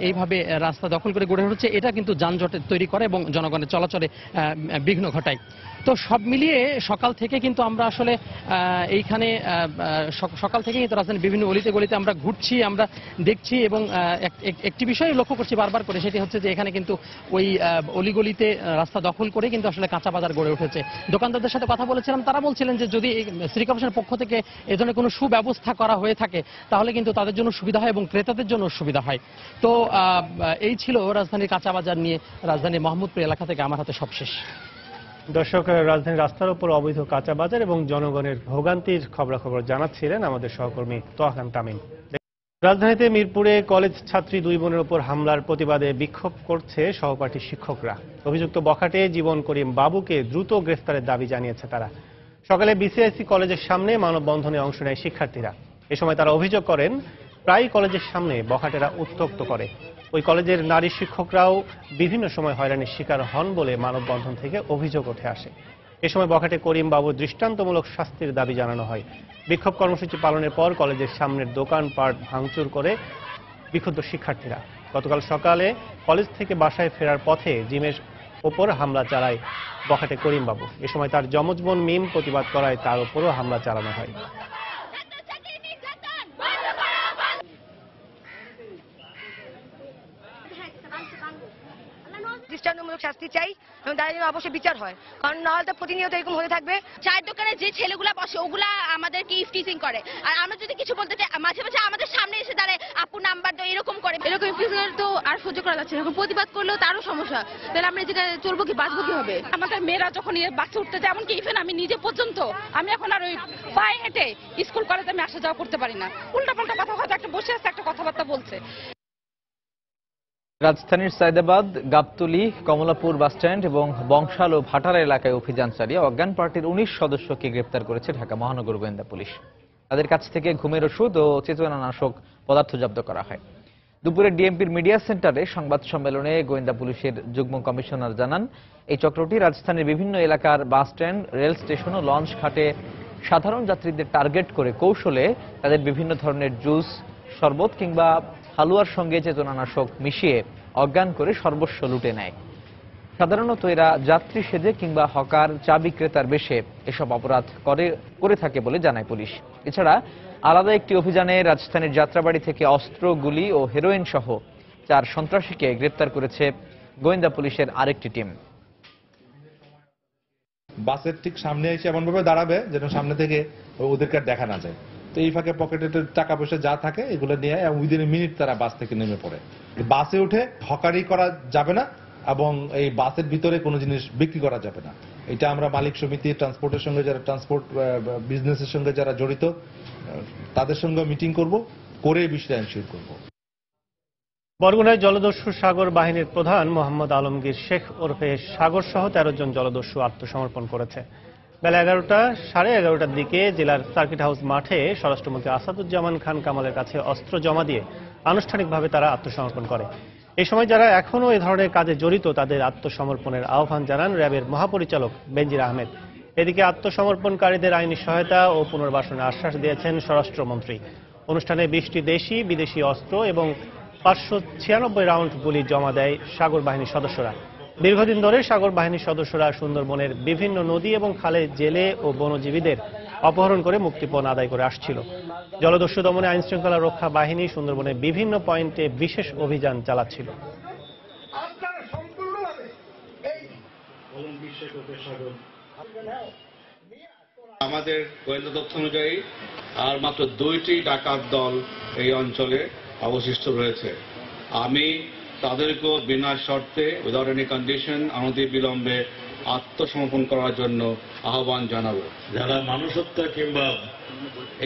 এইভাবে রাস্তা দখল করে গড়ে উঠেছে, এটা কিন্তু যানজট তৈরি করে এবং জনগণের চলাচলে বিঘ্ন ঘটায়। তো সব মিলিয়ে সকাল থেকে কিন্তু আমরা আসলে এইখানে সকাল থেকে কিন্তু রাজধানীর বিভিন্ন অলিতে গলিতে আমরা ঘুরছি, আমরা দেখছি এবং একটি বিষয় লক্ষ্য করছি বারবার করে, সেটি হচ্ছে যে এখানে কিন্তু ওই অলিগলিতে রাস্তা দখল করে কিন্তু আসলে কাঁচা বাজার গড়ে উঠেছে। দোকানদারদের সাথে কথা বলেছিলাম, তারা বলছিলেন যে যদি সিটি কর্পোরেশনের পক্ষ থেকে এ ধরনের কোনো সুব্যবস্থা করা হয়ে থাকে তাহলে কিন্তু তাদের জন্য সুবিধা হয় এবং ক্রেতাদের জন্য সুবিধা হয়। তো এই ছিল রাজধানীর কাঁচা বাজার নিয়ে রাজধানীর মোহাম্মদপুর এলাকা থেকে আমার হাতে সবশেষ। দর্শক, রাজধানীর রাস্তার উপর অবৈধ কাঁচা বাজার এবং জনগণের ভোগান্তির খবরাখবর জানাচ্ছিলেন আমাদের সহকর্মী তোহা খান তামিম। রাজধানীতে মিরপুরে কলেজ ছাত্রী 2 বোনের উপর হামলার প্রতিবাদে বিক্ষোভ করছে সহপাঠী শিক্ষকরা। অভিযুক্ত বখাটে জীবন করিম বাবুকে দ্রুত গ্রেফতারের দাবি জানিয়েছে তারা। সকালে বিসিআইসি কলেজের সামনে মানববন্ধনে অংশ নেয় শিক্ষার্থীরা। এ সময় তারা অভিযোগ করেন প্রায় কলেজের সামনে বখাটেরা উত্ত্যক্ত করে। ওই কলেজের নারী শিক্ষকরাও বিভিন্ন সময় হয়রানির শিকার হন বলে মানববন্ধন থেকে অভিযোগ উঠে আসে। এ সময় বখাটে করিম বাবুর দৃষ্টান্তমূলক শাস্তির দাবি জানানো হয়। বিক্ষোভ কর্মসূচি পালনের পর কলেজের সামনের দোকানপাট ভাঙচুর করে বিক্ষুব্ধ শিক্ষার্থীরা। গতকাল সকালে কলেজ থেকে বাসায় ফেরার পথে জিমের ওপর হামলা চালায় বখাটে করিম বাবু। এ সময় তার যমজ বোন মিম প্রতিবাদ করায় তার উপরও হামলা চালানো হয়। দৃষ্টান্তমূলক শাস্তি চাই এবং তার জন্য অবশ্যই বিচার হয়, কারণ নাহলে তো প্রতিনিয়ত এরকম হয়ে থাকবে। চায়ের দোকানে যে ছেলেগুলা বসে ওগুলা আমাদেরকে ইফটিজিং করে, আর আমরা যদি কিছু বলতে চাই মাঝে মাঝে আমাদের সামনে এসে দাঁড়ায় আপু নাম্বার দাও, এরকম করে। এরকম ইফটিজিং তো আর সহ্য করা যাচ্ছে না, এরকম প্রতিবাদ করলেও তারও সমস্যা। তাহলে আমরা যেটা চলবো কি, বাঁচবো কি হবে? আমাদের মেয়েরা যখন বাচ্চা উঠতে যায়, এমনকি ইভেন আমি নিজে পর্যন্ত আমি এখন আর ওই পায়ে হেঁটে স্কুল কলেজে আমি আসা যাওয়া করতে পারি না। উল্টাপাল্টা কথা হয়তো একটা বসে আছে, একটা কথাবার্তা বলছে। রাজধানীর সায়দাবাদ, গাবতলী, কমলাপুর বাসস্ট্যান্ড এবং বংশাল ও ভাটারা এলাকায় অভিযান চালিয়ে অজ্ঞান পার্টির 19 সদস্যকে গ্রেপ্তার করেছে ঢাকা মহানগর গোয়েন্দা পুলিশ। তাদের কাছ থেকে ঘুমের ওষুধ ও চেতনানাশক পদার্থ জব্দ করা হয়। দুপুরে ডিএমপির মিডিয়া সেন্টারে সংবাদ সম্মেলনে গোয়েন্দা পুলিশের যুগ্ম কমিশনার জানান, এই চক্রটি রাজধানীর বিভিন্ন এলাকার বাসস্ট্যান্ড, রেল স্টেশন ও লঞ্চ ঘাটে সাধারণ যাত্রীদের টার্গেট করে কৌশলে তাদের বিভিন্ন ধরনের জুস, শরবত কিংবা হালুয়ার সঙ্গে চেতনানাশক মিশিয়ে অজ্ঞান করে সর্বস্ব লুটে নেয়। সাধারণত এরা যাত্রী সেজে কিংবা হকার, চা বিক্রেতার বেশে এসব অপরাধ করে থাকে বলে জানায় পুলিশ। এছাড়া আলাদা একটি অভিযানে রাজধানীর যাত্রাবাড়ি থেকে অস্ত্র, গুলি ও হেরোইন সহ 4 সন্ত্রাসীকে গ্রেপ্তার করেছে গোয়েন্দা পুলিশের আরেকটি টিম। বাসের ঠিক সামনে এসে এমনভাবে দাঁড়াবে যেন সামনে থেকে ওদেরকে দেখা না যায়। তো এই ফাঁকে পকেটে টাকা পয়সা যা থাকে এগুলো নিয়ে উইদিন এ মিনিট তারা বাস থেকে নেমে পড়ে। বাসে উঠে হকারি করা যাবে না এবং এই বাসের ভিতরে কোনো জিনিস বিক্রি করা যাবে না। এটা আমরা মালিক সমিতি, ট্রান্সপোর্টের সঙ্গে যারা ট্রান্সপোর্ট বিজনেসের সঙ্গে যারা জড়িত তাদের সঙ্গে মিটিং করে এই বিষয়টা এনশিওর করব। বরগুনায় জলদস্যু সাগর বাহিনীর প্রধান মোহাম্মদ আলমগীর শেখ ওরফে সাগর সহ 13 জন জলদস্যু আত্মসমর্পণ করেছে। বেলা 11টার দিকে জেলার সার্কিট হাউস মাঠে স্বরাষ্ট্রমন্ত্রী আসাদুজ্জামান খান কামালের কাছে অস্ত্র জমা দিয়ে আনুষ্ঠানিকভাবে তারা আত্মসমর্পণ করে। এই সময় যারা এখনও এ ধরনের কাজে জড়িত তাদের আত্মসমর্পণের আহ্বান জানান র্যাবের মহাপরিচালক বেনজির আহমেদ। এদিকে আত্মসমর্পণকারীদের আইনি সহায়তা ও পুনর্বাসনের আশ্বাস দিয়েছেন স্বরাষ্ট্রমন্ত্রী। অনুষ্ঠানে 20টি দেশি বিদেশি অস্ত্র এবং 596 রাউন্ড গুলি জমা দেয় সাগর বাহিনীর সদস্যরা। দীর্ঘদিন ধরে সাগর বাহিনীর সদস্যরা সুন্দরবনের বিভিন্ন নদী এবং খালে জেলে ও বনজীবীদের অপহরণ করে মুক্তিপণ আদায় করে আসছিল। জলদস্যু দমনে আইনশৃঙ্খলা রক্ষা বাহিনী সুন্দরবনের বিভিন্ন পয়েন্টে বিশেষ অভিযান চালাচ্ছিল। আমাদের গোয়েন্দা তথ্য অনুযায়ী আর মাত্র 2টি ডাকাত দল এই অঞ্চলে অবশিষ্ট রয়েছে। আমি তাদেরকেও বিনা শর্তে উইদাউট এনি কন্ডিশন অনতি বিলম্বে আত্মসমর্পণ করার জন্য আহ্বান জানাবো। যারা মানুষ হত্যা কিংবা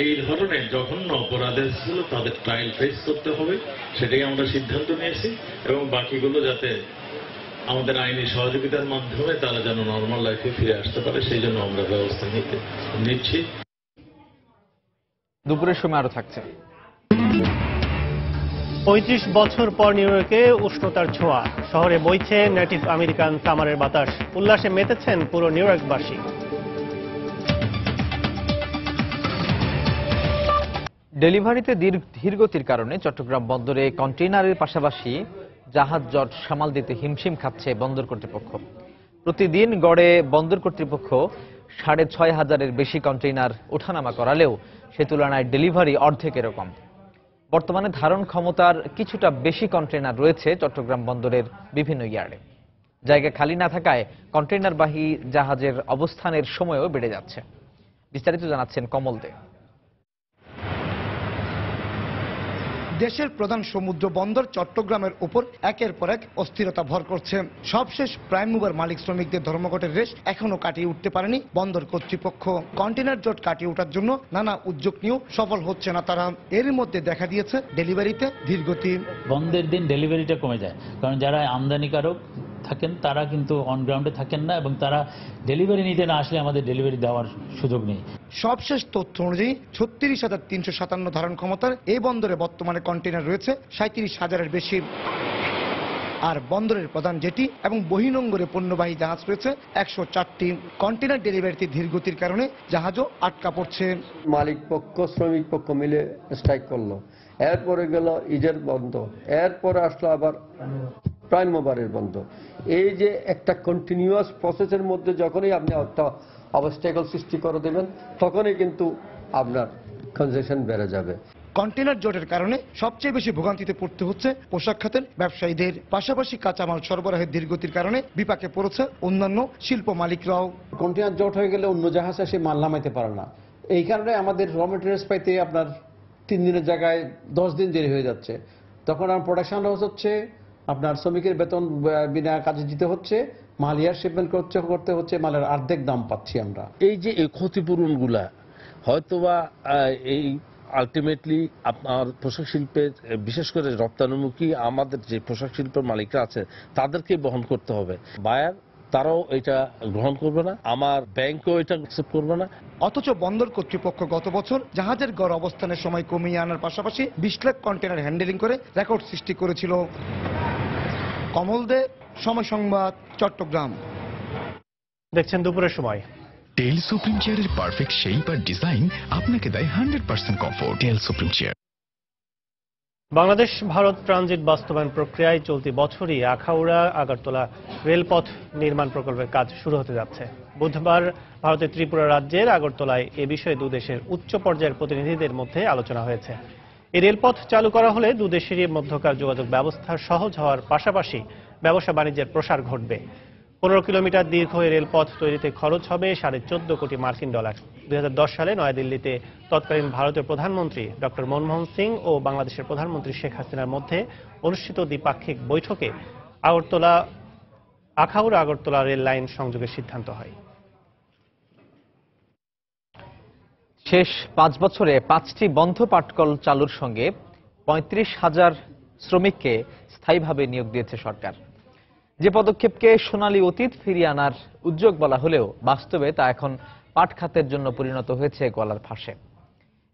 এই ধরনের জঘন্য অপরাধের ছিল তাদের ট্রায়াল ফেস করতে হবে, সেটাই আমরা সিদ্ধান্ত নিয়েছি এবং বাকিগুলো যাতে আমাদের আইনি সহযোগিতার মাধ্যমে তারা যেন নর্মাল লাইফে ফিরে আসতে পারে সেই জন্য আমরা ব্যবস্থা নিচ্ছি। দুপুরের সময় আরো থাকছে। 35 বছর পর নিউ ইয়র্কে উষ্ণতার ছোঁয়া, শহরে বইছে নেটিভ আমেরিকান সামারের বাতাস, উল্লাসে মেতেছেন পুরো নিউ ইয়র্কবাসী। ডেলিভারিতে ধীরগতির কারণে চট্টগ্রাম বন্দরে কন্টেইনারের পাশাপাশি জাহাজ জট সামাল দিতে হিমশিম খাচ্ছে বন্দর কর্তৃপক্ষ। প্রতিদিন গড়ে বন্দর কর্তৃপক্ষ 6,500-এর বেশি কন্টেইনার ওঠানামা করালেও সে তুলনায় ডেলিভারি অর্ধেক এরকম। বর্তমানে ধারণ ক্ষমতার কিছুটা বেশি কন্টেইনার রয়েছে চট্টগ্রাম বন্দরের বিভিন্ন ইয়ার্ডে। জায়গা খালি না থাকায় কন্টেইনারবাহী জাহাজের অবস্থানের সময়ও বেড়ে যাচ্ছে। বিস্তারিত জানাচ্ছেন কমল দে। দেশের প্রধান সমুদ্র বন্দর চট্টগ্রামের উপর একের পর এক অস্থিরতা ভর করছে। সবশেষ প্রাইম মুভার মালিক শ্রমিকদের ধর্মঘটের রেশ এখনো কাটিয়ে উঠতে পারেনি বন্দর কর্তৃপক্ষ। কন্টেইনার জট কাটিয়ে ওঠার জন্য নানা উদ্যোগ নিয়েও সফল হচ্ছে না তারা। এর মধ্যে দেখা দিয়েছে ডেলিভারিতে ধীরগতি। বন্ধের দিন ডেলিভারিটা কমে যায়, কারণ যারা আমদানিকারক থাকেন তারা কিন্তু অন গ্রাউন্ডে থাকেন না এবং তারা ডেলিভারি নিতে না আসলে আমাদের ডেলিভারি দেওয়ার সুযোগ নেই। সবশেষ তথ্য অনুযায়ী 36,357 ধারণ ক্ষমতার এই বন্দরে বর্তমানে কন্টেইনার রয়েছে 37,000-এর বেশি। আর বন্দরের প্রধান জেটি এবং বহির্নোঙরে পণ্যবাহী জাহাজ রয়েছে 104টি। কন্টেইনার ডেলিভারিতে ধীরগতির কারণে জাহাজও আটকা পড়ছে। মালিক পক্ষ শ্রমিক পক্ষ মিলে স্ট্রাইক করলো, এরপরে গেল ইজের বন্ধ, এরপরে আসলো আবার প্রাইম মুভারের বন্ধ। এই যে একটা কন্টিনিউয়াস প্রসেসের মধ্যে যখনই আপনি একটা অবস্ট্যাকল সৃষ্টি করে দেবেন তখনই কিন্তু আপনার কনজেশন বেড়ে যাবে। কন্টেইনার জটের কারণে সবচেয়ে বেশি ভোগান্তিতে পড়তে হচ্ছে পোশাক খাতের ব্যবসায়ীদের। পাশাপাশি কাঁচামাল সরবরাহের ধীরগতির কারণে বিপাকে পড়েছে অন্যান্য শিল্প মালিকরাও। কন্টেইনার জট হয়ে গেলে অন্য জাহাজ এসে মাল নামাইতে পারে না, এই কারণে আমাদের র মেটেরিয়ালস পাইতে আপনার 3 দিনের জায়গায় 10 দিন দেরি হয়ে যাচ্ছে। তখন আমার প্রোডাকশন লস হচ্ছে, আপনার শ্রমিকের বেতন বিনা কাজে দিতে হচ্ছে, মাল এয়ার শিপমেন্ট করতে হচ্ছে, মালের অর্ধেক দাম পাচ্ছি আমরা। এই যে ক্ষতিপূরণগুলা হয়তোবা এই আলটিমেটলি আপনার পোশাক শিল্পের বিশেষ করে রপ্তানিমুখী আমাদের যে পোশাক শিল্পের মালিকরা আছে তাদেরকে বহন করতে হবে। বায়ার তারাও এটা গ্রহণ করবে না, আমার ব্যাংকও এটা অ্যাকসেপ্ট করবে না। অথচ বন্দর কর্তৃপক্ষ গত বছর জাহাজের গড় অবস্থানের সময় কমিয়ে আনার পাশাপাশি 20 লাখ কন্টেইনার হ্যান্ডেলিং করে রেকর্ড সৃষ্টি করেছিল। কমল দে, সময় সংবাদ, চট্টগ্রাম। দেখছেন দুপুরের সময়। টেল সুপ্রিম চেয়ারের পারফেক্ট শেপ আর ডিজাইন আপনাকে দেয় 100% comfort. Tel supreme chair. Bangladesh Bharat transit বাস্তবায়ন প্রক্রিয়ায় চলতি বছরই আখাউড়া আগরতলা রেলপথ নির্মাণ প্রকল্পের কাজ শুরু হতে যাচ্ছে। বুধবার ভারতের ত্রিপুরা রাজ্যের আগরতলায় এ বিষয়ে দুদেশের উচ্চ পর্যায়ের প্রতিনিধিদের মধ্যে আলোচনা হয়েছে। এই রেলপথ চালু করা হলে দুদেশেরই মধ্যকার যোগাযোগ ব্যবস্থা সহজ হওয়ার পাশাপাশি ব্যবসা বাণিজ্যের প্রসার ঘটবে। 15 কিলোমিটার দীর্ঘ এই রেলপথ তৈরিতে খরচ হবে $14.5 কোটি মার্কিন ডলার। 2010 সালে নয়াদিল্লিতে তৎকালীন ভারতের প্রধানমন্ত্রী ডক্টর মনমোহন সিং ও বাংলাদেশের প্রধানমন্ত্রী শেখ হাসিনার মধ্যে অনুষ্ঠিত দ্বিপাক্ষিক বৈঠকে আখাউড়া আগরতলা রেল লাইন সংযোগের সিদ্ধান্ত হয়। শেষ 5 বছরে 5টি বন্ধ পাটকল চালুর সঙ্গে 35,000 শ্রমিককে স্থায়ীভাবে নিয়োগ দিয়েছে সরকার। যে পদক্ষেপকে সোনালী অতীত ফিরিয়ে আনার উদ্যোগ বলা হলেও বাস্তবে তা এখন পাট খাতের জন্য পরিণত হয়েছে গলার ফাঁসে।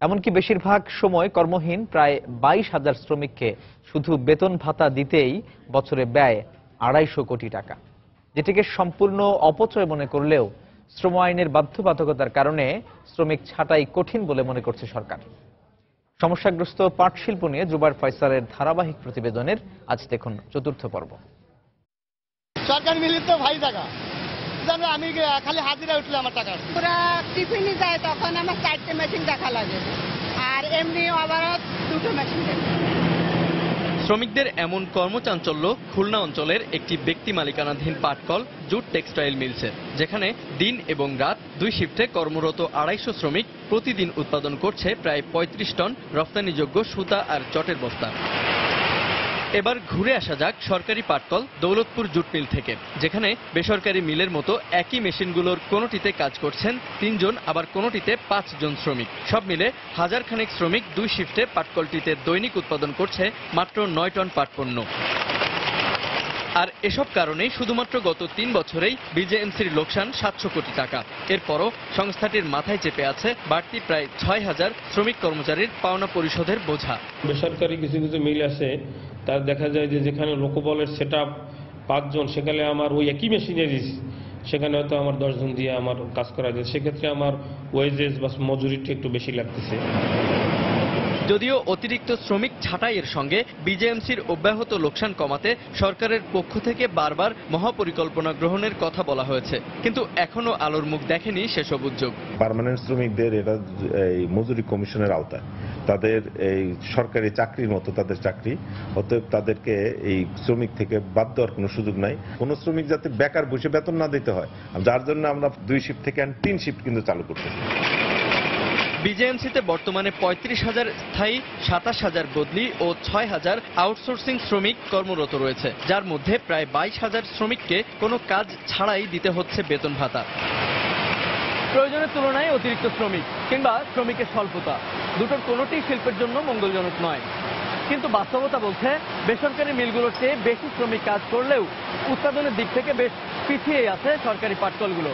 এমনকি বেশিরভাগ সময় কর্মহীন প্রায় 22,000 শ্রমিককে শুধু বেতন ভাতা দিতেই বছরে ব্যয় $250 কোটি টাকা, যেটিকে সম্পূর্ণ অপচয় মনে করলেও শ্রম আইনের বাধ্যবাধকতার কারণে শ্রমিক ছাঁটাই কঠিন বলে মনে করছে সরকার। সমস্যাগ্রস্ত পাট শিল্প নিয়ে জুবায়ের ফয়সালের ধারাবাহিক প্রতিবেদনের আজ দেখুন 4র্থ পর্ব। সরকার মিলিত তো ভাই টাকা জানো, আমি খালি হাজিরা উঠলে আমার টাকা পুরা টিফিনে যায়, তখন আমার 4টে মেশিন দেখা লাগে আর এমনি আবার 2টো মেশিন। শ্রমিকদের এমন কর্মচাঞ্চল্য খুলনা অঞ্চলের একটি ব্যক্তি মালিকানাধীন পাটকল জুট টেক্সটাইল মিলসে, যেখানে দিন এবং রাত 2 শিফটে কর্মরত 250 শ্রমিক প্রতিদিন উৎপাদন করছে প্রায় 35 টন রফতানিযোগ্য সুতা আর চটের বস্তা। এবার ঘুরে আসা যাক সরকারি পাটকল দৌলতপুর জুট মিল থেকে, যেখানে বেসরকারি মিলের মতো একই মেশিনগুলোর কোনোটিতে কাজ করছেন 3 জন, আবার কোনোটিতে 5 জন শ্রমিক। সব মিলে 1000 খানেক শ্রমিক 2 শিফটে পাটকলটিতে দৈনিক উৎপাদন করছে মাত্র 9 টন পাটপণ্য। আর এসব কারণেই শুধুমাত্র গত 3 বছরেই বিজেএমসির লোকসান 700 কোটি টাকা। এরপরও সংস্থাটির মাথায় চেপে আছে বাড়তি প্রায় 6000 শ্রমিক কর্মচারীর পাওনা পরিশোধের বোঝা। বেসরকারি কিছু কিছু মিল আছে, তার দেখা যায় যে যেখানে লোকবলের সেটআপ 5 জন, সেখানে আমার ওই একই মেশিনারি সেখানে হয়তো আমার 10 জন দিয়ে আমার কাজ করা যায়, সেক্ষেত্রে আমার ওয়েজেস বা মজুরিটা একটু বেশি লাগতেছে। যদিও অতিরিক্ত শ্রমিক ছাঁটাইয়ের সঙ্গে বিজেএমসির অব্যাহত লোকসান কমাতে সরকারের পক্ষ থেকে বারবার মহাপরিকল্পনা গ্রহণের কথা বলা হয়েছে, কিন্তু এখনো আলোর মুখ দেখেনি সেসব উদ্যোগ। পার্মানেন্ট শ্রমিকদের এটা এই মজুরি কমিশনের আওতায়, তাদের এই সরকারি চাকরির মতো তাদের চাকরি, অতএব তাদেরকে এই শ্রমিক থেকে বাদ দেওয়ার কোনো সুযোগ নাই। কোনো শ্রমিক যাতে বেকার বসে বেতন না দিতে হয়, যার জন্য আমরা 2 শিফট থেকে 3 শিফট কিন্তু চালু করতেছি। বিজেএমসিতে বর্তমানে 35,000 স্থায়ী, 27,000 বদলি ও 6,000 আউটসোর্সিং শ্রমিক কর্মরত রয়েছে, যার মধ্যে প্রায় 22,000 শ্রমিককে কোনো কাজ ছাড়াই দিতে হচ্ছে বেতন ভাতা। প্রয়োজনের তুলনায় অতিরিক্ত শ্রমিক কিংবা শ্রমিকের স্বল্পতা, দুটোর কোনোটি শিল্পের জন্য মঙ্গলজনক নয়। কিন্তু বাস্তবতা বলছে বেসরকারি মিলগুলোর চেয়ে বেশি শ্রমিক কাজ করলেও উৎপাদনের দিক থেকে বেশ পিছিয়ে আছে সরকারি পাটকলগুলো।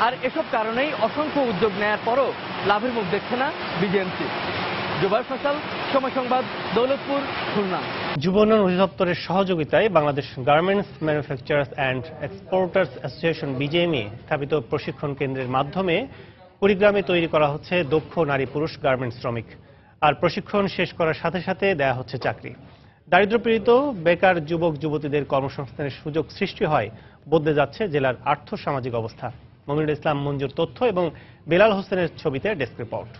আর এসব কারণেই অসংখ্য উদ্যোগ নেয়ার পরও লাভের মুখ দেখছে না বিজেএমসি। জুবায়ের ফয়সাল, সময় সংবাদ, দৌলতপুর, খুলনা। যুব উন্নয়ন অধিদপ্তরের সহযোগিতায় Bangladesh garments manufacturers and exporters association BGMEA স্থাপিত প্রশিক্ষণ কেন্দ্রের মাধ্যমে কুড়িগ্রামে তৈরি করা হচ্ছে দক্ষ নারী পুরুষ গার্মেন্টস শ্রমিক। আর প্রশিক্ষণ শেষ করার সাথে সাথে দেয়া হচ্ছে চাকরি। দারিদ্র্যপীড়িত বেকার যুবক যুবতীদের কর্মসংস্থানের সুযোগ সৃষ্টি হয়, বদলে যাচ্ছে জেলার আর্থ সামাজিক অবস্থা। মমিনুল ইসলাম মঞ্জুর তথ্য এবং বেলাল হোসেনের ছবিতে ডেস্ক রিপোর্ট।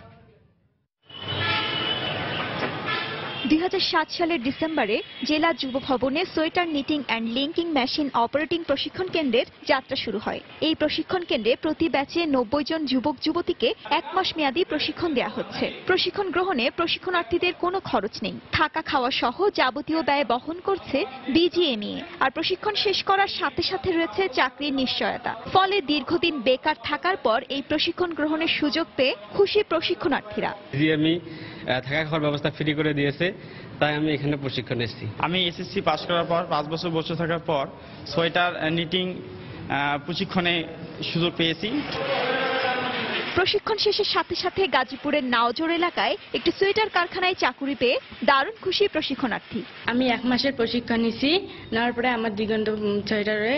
2007 সালের ডিসেম্বরে জেলা যুব ভবনে sweater knitting and linking machine operating প্রশিক্ষণ কেন্দ্রের যাত্রা শুরু হয়। এই প্রশিক্ষণ কেন্দ্রে প্রতি ব্যাচে 90 জন যুবক যুবতীকে 1 মাস মেয়াদী প্রশিক্ষণ দেওয়া হচ্ছে। প্রশিক্ষণ গ্রহণে প্রশিক্ষণার্থীদের কোনো খরচ নেই, থাকা খাওয়া সহ যাবতীয় ব্যয় বহন করছে বিজিএমইএ। আর প্রশিক্ষণ শেষ করার সাথে সাথে রয়েছে চাকরির নিশ্চয়তা। ফলে দীর্ঘদিন বেকার থাকার পর এই প্রশিক্ষণ গ্রহণের সুযোগ পেয়ে খুশি প্রশিক্ষণার্থীরা। থাকা খাওয়ার ব্যবস্থা ফ্রি করে দিয়েছে, তাই আমি এখানে প্রশিক্ষণ এসেছি। আমি এসএসসি পাস করার পর 5 বছর বসে থাকার পর সোয়েটার নিটিং প্রশিক্ষণে সুযোগ পেয়েছি। প্রশিক্ষণ শেষের সাথে সাথে গাজীপুরের নাওজোর এলাকায় একটি সোয়েটার কারখানায় চাকুরি পেয়ে দারুণ খুশি প্রশিক্ষণার্থী। আমি 1 মাসের প্রশিক্ষণ নিয়েছি, নেওয়ার পরে আমার দিগন্ত সোয়েটারে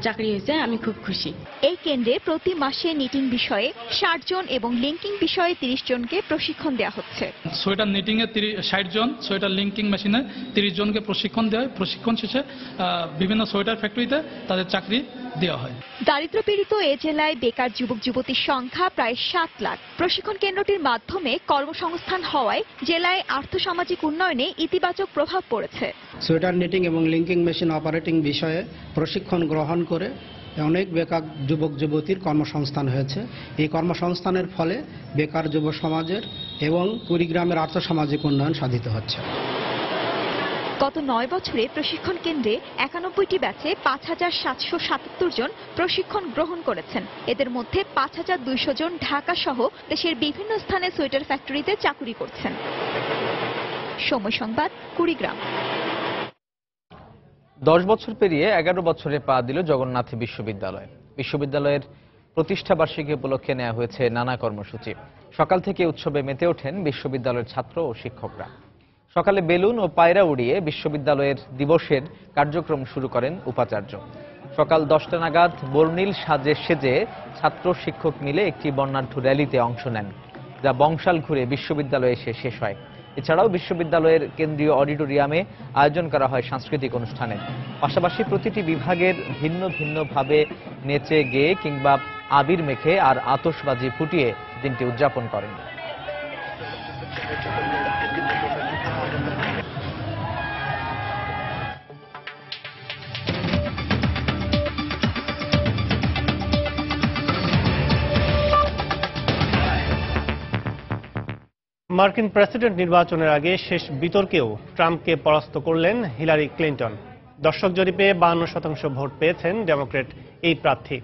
চাকরি হয়েছে, আমি খুব খুশি। এই কেন্দ্রে প্রতি মাসে নিটিং বিষয়ে 60 জন এবং লিঙ্কিং বিষয়ে 30 জনকে প্রশিক্ষণ দেওয়া হচ্ছে। সোয়েটার নিটিং এ 60 জন, সোয়েটার লিঙ্কিং মেশিনে 30 জনকে প্রশিক্ষণ দেওয়া হয়। প্রশিক্ষণ শেষে বিভিন্ন সোয়েটার ফ্যাক্টরিতে তাদের চাকরি দেওয়া হয়। দারিদ্র্যপীড়িত এ জেলায় বেকার যুবক যুবতীর সংখ্যা প্রায় 7 লাখ। প্রশিক্ষণ কেন্দ্রটির মাধ্যমে কর্মসংস্থান হওয়ায় জেলায় আর্থসামাজিক উন্নয়নে ইতিবাচক প্রভাব পড়েছে। সোয়েটার নিটিং এবং লিঙ্কিং মেশিন অপারেটিং বিষয়ে প্রশিক্ষণ গ্রহণ করে অনেক বেকার যুবক যুবতীর কর্মসংস্থান হয়েছে। এই কর্মসংস্থানের ফলে বেকার যুব সমাজের এবং কুড়িগ্রামের আর্থসামাজিক উন্নয়ন সাধিত হচ্ছে। গত 9 বছরে প্রশিক্ষণ কেন্দ্রে 91টি ব্যাচে 5777 জন প্রশিক্ষণ গ্রহণ করেছেন। এদের মধ্যে 5200 জন ঢাকা সহ দেশের বিভিন্ন স্থানে সোয়েটার ফ্যাক্টরিতে চাকুরি করছেন। সময় সংবাদ, কুড়িগ্রাম। 10 বছর পেরিয়ে 11 বছরে পা দিল জগন্নাথ বিশ্ববিদ্যালয়। বিশ্ববিদ্যালয়ের প্রতিষ্ঠা বার্ষিকী উপলক্ষে নেওয়া হয়েছে নানা কর্মসূচি। সকাল থেকে উৎসবে মেতে ওঠেন বিশ্ববিদ্যালয়ের ছাত্র ও শিক্ষকরা। সকালে বেলুন ও পায়রা উড়িয়ে বিশ্ববিদ্যালয়ের দিবসের কার্যক্রম শুরু করেন উপাচার্য। সকাল 10টা নাগাদ বর্ণিল সাজে সেজে ছাত্র শিক্ষক মিলে একটি বর্ণাঢ্য র্যালিতে অংশ নেন, যা বংশাল ঘুরে বিশ্ববিদ্যালয়ে এসে শেষ হয়। এছাড়াও বিশ্ববিদ্যালয়ের কেন্দ্রীয় অডিটোরিয়ামে আয়োজন করা হয় সাংস্কৃতিক অনুষ্ঠানের। পাশাপাশি প্রতিটি বিভাগের ভিন্ন ভিন্নভাবে নেচে গেয়ে কিংবা আবির মেখে আর আতশবাজি ফুটিয়ে দিনটি উদযাপন করেন। মার্কিন প্রেসিডেন্ট নির্বাচনের আগে শেষ বিতর্কেও ট্রাম্পকে পরাস্ত করলেন হিলারি ক্লিন্টন। দর্শক জরিপে 52% ভোট পেয়েছেন ডেমোক্র্যাট এই প্রার্থী।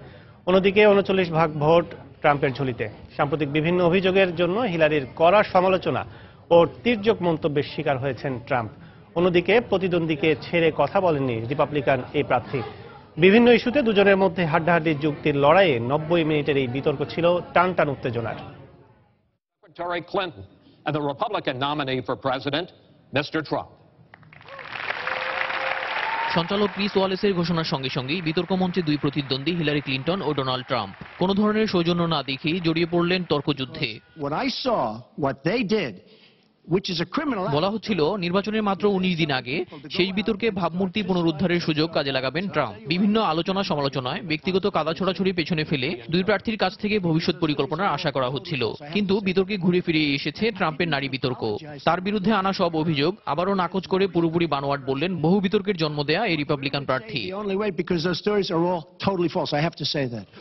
অন্যদিকে 39% ভোট ট্রাম্পের ঝুলিতে। সাম্প্রতিক বিভিন্ন অভিযোগের জন্য হিলারির কড়া সমালোচনা ও তির্যক মন্তব্যের শিকার হয়েছেন ট্রাম্প। অন্যদিকে প্রতিদ্বন্দ্বীকে ছেড়ে কথা বলেননি রিপাবলিকান এই প্রার্থী। বিভিন্ন ইস্যুতে দুজনের মধ্যে হাড্ডাহাড্ডি যুক্তির লড়াইয়ে 90 মিনিটের এই বিতর্ক ছিল টান টান উত্তেজনার। And the Republican nominee for president, Mr. Trump. সঞ্চালক ক্রিস ওয়ালেসের ঘোষণার সঙ্গে সঙ্গেই বিতর্ক মঞ্চে দুই প্রতিদ্বন্দ্বী হিলারি ক্লিন্টন ও ডোনাল্ড ট্রাম্প কোনো ধরনের সৌজন্য না দেখেই জড়িয়ে পড়লেন তর্কযুদ্ধে। বলা হচ্ছিল নির্বাচনের মাত্র 19 দিন আগে সেই বিতর্কে ভাবমূর্তি পুনরুদ্ধারের সুযোগ কাজে লাগাবেন ট্রাম্প। বিভিন্ন আলোচনা সমালোচনায় ব্যক্তিগত কাদা ছোড়াছুড়ি পেছনে ফেলে দুই প্রার্থীর কাছ থেকে ভবিষ্যৎ পরিকল্পনার আশা করা হচ্ছিল। কিন্তু বিতর্কে ঘুরে ফিরে এসেছে ট্রাম্পের নারী বিতর্ক। তার বিরুদ্ধে আনা সব অভিযোগ আবারও নাকচ করে পুরোপুরি বানোয়াট বললেন বহু বিতর্কের জন্ম দেয়া এই রিপাবলিকান প্রার্থী।